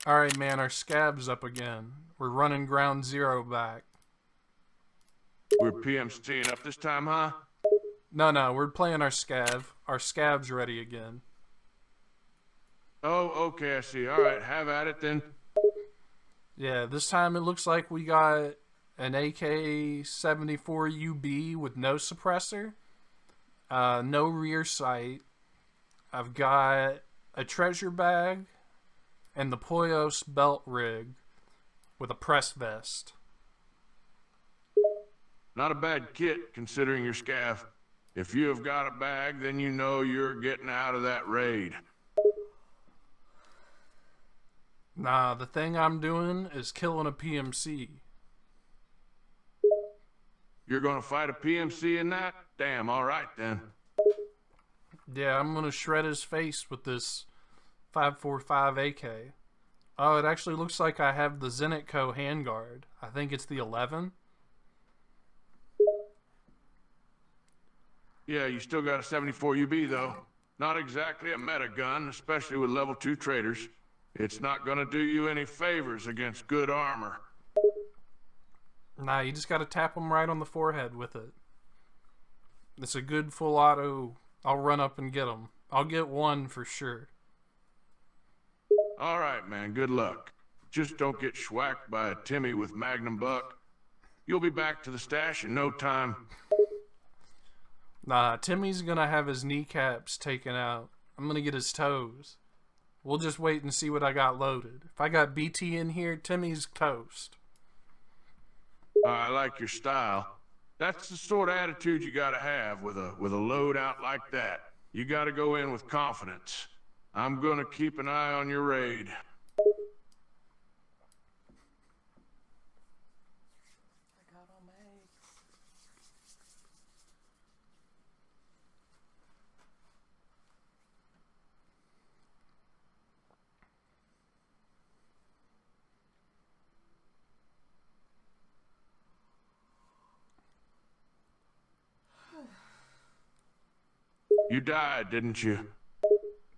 Alright, man, our scab's up again. We're running ground zero back. We're PMCing up this time, huh? No, we're playing our scav. Our scab's ready again. Oh, okay, I see. Alright, have at it then. Yeah, this time it looks like we got an AK-74 UB with no suppressor, no rear sight. I've got a treasure bag and the Poyos belt rig with a press vest. Not a bad kit, considering your scav. If you have got a bag, then you know you're getting out of that raid. Nah, the thing I'm doing is killing a PMC. You're gonna fight a PMC in that? Damn, alright then. Yeah, I'm gonna shred his face with this 545 AK. Oh, it actually looks like I have the Zenitco handguard. I think it's the 11. Yeah, you still got a 74 UB though. Not exactly a meta gun, especially with level 2 traders. It's not gonna do you any favors against good armor. Nah, you just gotta tap him right on the forehead with it. It's a good full auto. I'll run up and get him. I'll get one for sure. Alright, man, good luck. Just don't get schwacked by a Timmy with Magnum Buck. You'll be back to the stash in no time. Nah, Timmy's gonna have his kneecaps taken out. I'm gonna get his toes. We'll just wait and see what I got loaded. If I got BT in here, Timmy's toast. I like your style. That's the sort of attitude you gotta have with a loadout like that. You gotta go in with confidence. I'm gonna keep an eye on your raid. You died, didn't you?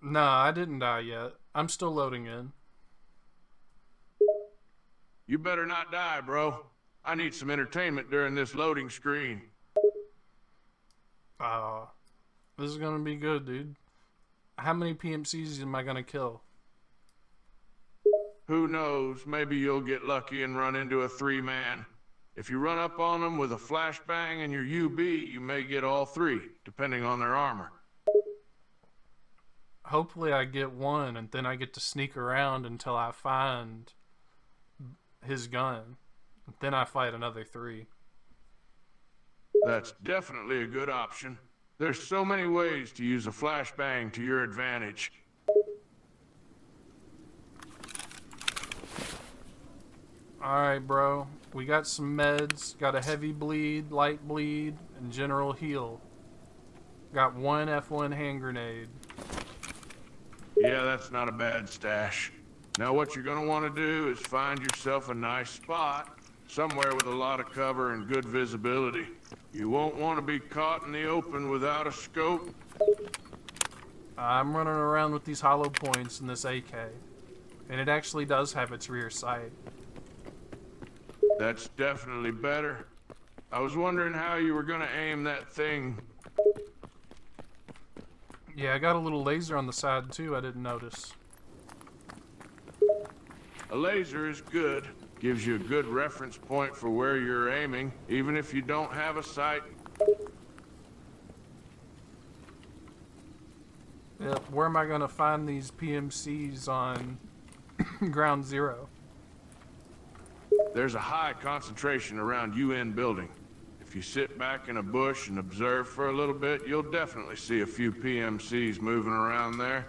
Nah, I didn't die yet. I'm still loading in. You better not die, bro. I need some entertainment during this loading screen. This is gonna be good, dude. How many PMCs am I gonna kill? Who knows, maybe you'll get lucky and run into a 3-man. If you run up on them with a flashbang and your UB, you may get all 3, depending on their armor. Hopefully I get one and then I get to sneak around until I find his gun. Then I fight another 3. That's definitely a good option. There's so many ways to use a flashbang to your advantage. Alright, bro. We got some meds. Got a heavy bleed, light bleed, and general heal. Got one F1 hand grenade. Yeah, that's not a bad stash. Now what you're gonna want to do is find yourself a nice spot, somewhere with a lot of cover and good visibility. You won't want to be caught in the open without a scope. I'm running around with these hollow points in this AK. And it actually does have its rear sight. That's definitely better. I was wondering how you were gonna aim that thing. Yeah, I got a little laser on the side too, I didn't notice. A laser is good. Gives you a good reference point for where you're aiming, even if you don't have a sight. Yep, where am I gonna find these PMCs on ground zero? There's a high concentration around UN building. If you sit back in a bush and observe for a little bit, you'll definitely see a few PMCs moving around there.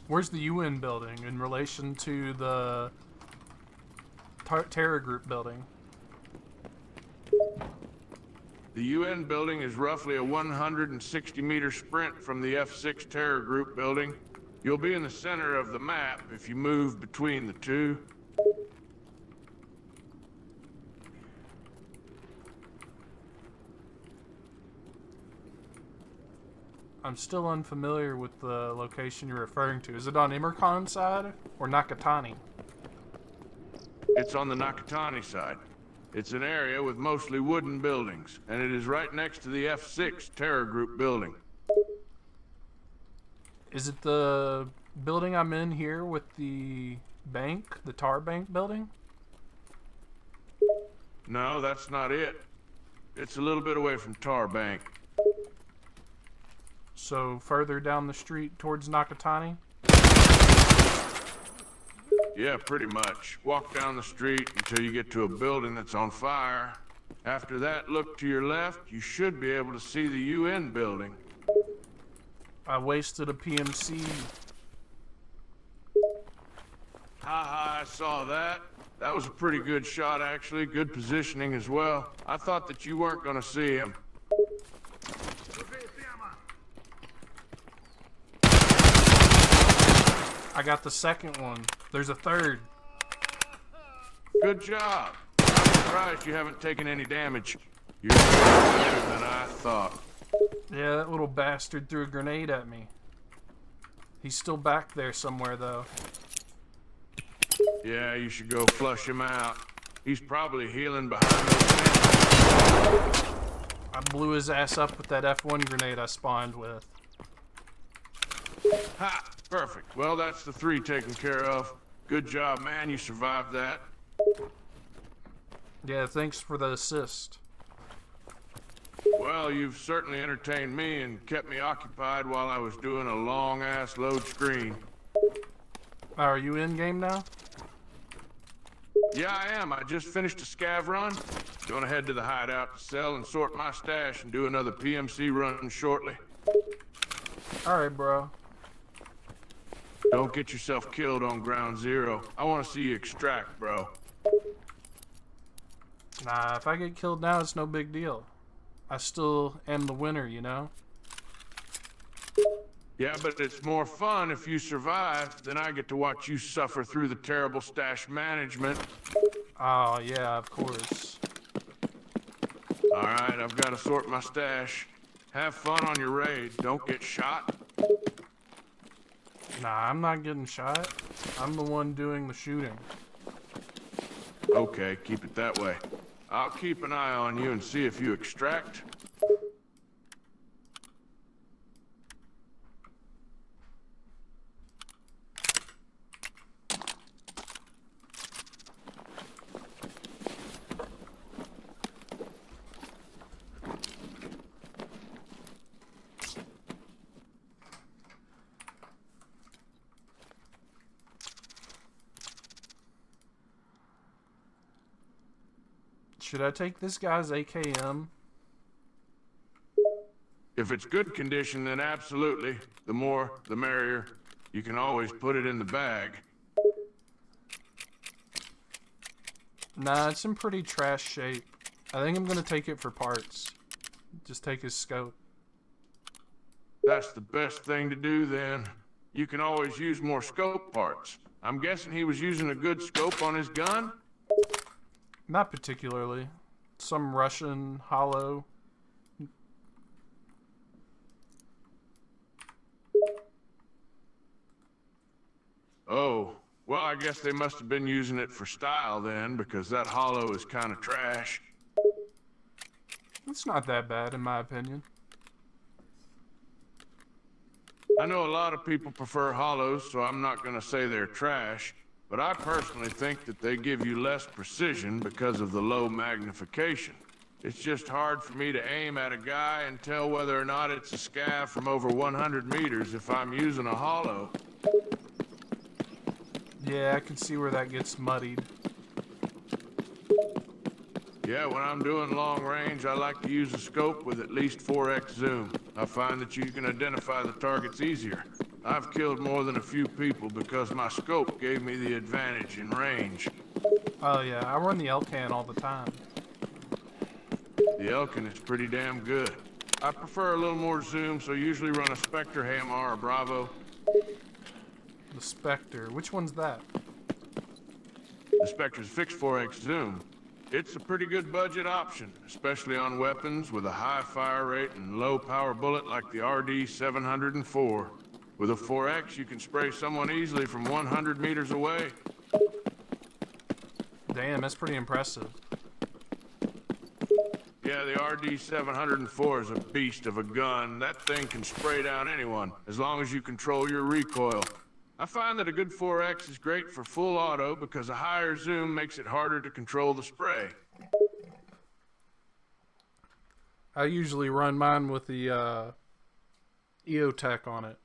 Where's the UN building in relation to the terror group building? The UN building is roughly a 160-meter sprint from the F6 terror group building. You'll be in the center of the map if you move between the two. I'm still unfamiliar with the location you're referring to. Is it on Imercon's side or Nakatani? It's on the Nakatani side. It's an area with mostly wooden buildings, and it is right next to the F6 Terror Group building. Is it the building I'm in here with the bank, the tar bank building? No, that's not it. It's a little bit away from Tar Bank. So further down the street towards Nakatani? Yeah, pretty much. Walk down the street until you get to a building that's on fire. After that, look to your left. You should be able to see the UN building. I wasted a PMC. Haha, I saw that. That was a pretty good shot, actually. Good positioning as well. I thought that you weren't gonna see him. I got the second one. There's a third. Good job. I'm surprised you haven't taken any damage. You're better than I thought. Yeah, that little bastard threw a grenade at me. He's still back there somewhere, though. Yeah, you should go flush him out. He's probably healing behind those fences. I blew his ass up with that F1 grenade I spawned with. Ha! Perfect. Well, that's the 3 taken care of. Good job, man. You survived that. Yeah, thanks for the assist. Well, you've certainly entertained me and kept me occupied while I was doing a long-ass load screen. Are you in game now? Yeah, I am. I just finished a scav run. Gonna head to the hideout to sell and sort my stash and do another PMC run shortly. Alright, bro. Don't get yourself killed on ground zero. I want to see you extract, bro. Nah, if I get killed now, it's no big deal. I still am the winner, you know? Yeah, but it's more fun if you survive, then I get to watch you suffer through the terrible stash management. Oh, yeah, of course. Alright, I've got to sort my stash. Have fun on your raid. Don't get shot. Nah, I'm not getting shot. I'm the one doing the shooting. Okay, keep it that way. I'll keep an eye on you and see if you extract. Should I take this guy's AKM? If it's good condition, then absolutely. The more, the merrier. You can always put it in the bag. Nah, it's in pretty trash shape. I think I'm gonna take it for parts. Just take his scope. That's the best thing to do then. You can always use more scope parts. I'm guessing he was using a good scope on his gun? Not particularly. Some Russian hollow. Oh, well, I guess they must have been using it for style then, because that hollow is kind of trash. It's not that bad, in my opinion. I know a lot of people prefer hollows, so I'm not gonna say they're trash, but I personally think that they give you less precision because of the low magnification. It's just hard for me to aim at a guy and tell whether or not it's a scav from over 100 meters if I'm using a hollow. Yeah, I can see where that gets muddied. Yeah, when I'm doing long range, I like to use a scope with at least 4x zoom. I find that you can identify the targets easier. I've killed more than a few people because my scope gave me the advantage in range. Oh yeah, I run the Elcan all the time. The Elkin is pretty damn good. I prefer a little more zoom, so usually run a Spectre, HMR, or Bravo. The Spectre, which one's that? The Spectre's fixed 4x zoom. It's a pretty good budget option, especially on weapons with a high fire rate and low power bullet like the RD-704. With a 4x, you can spray someone easily from 100 meters away. Damn, that's pretty impressive. Yeah, the RD-704 is a beast of a gun. That thing can spray down anyone, as long as you control your recoil. I find that a good 4X is great for full auto because a higher zoom makes it harder to control the spray. I usually run mine with the EOTech on it.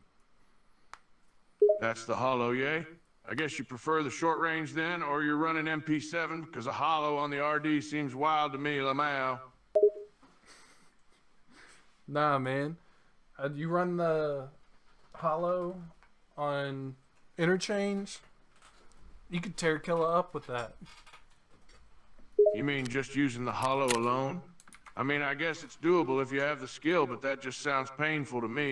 That's the hollow, yay? I guess you prefer the short range then, or you're running MP7, because a hollow on the RD seems wild to me, Lamau. Nah, man. You run the hollow on interchange, you could tear Killa up with that. You mean just using the hollow alone? I mean, I guess it's doable if you have the skill, but that just sounds painful to me.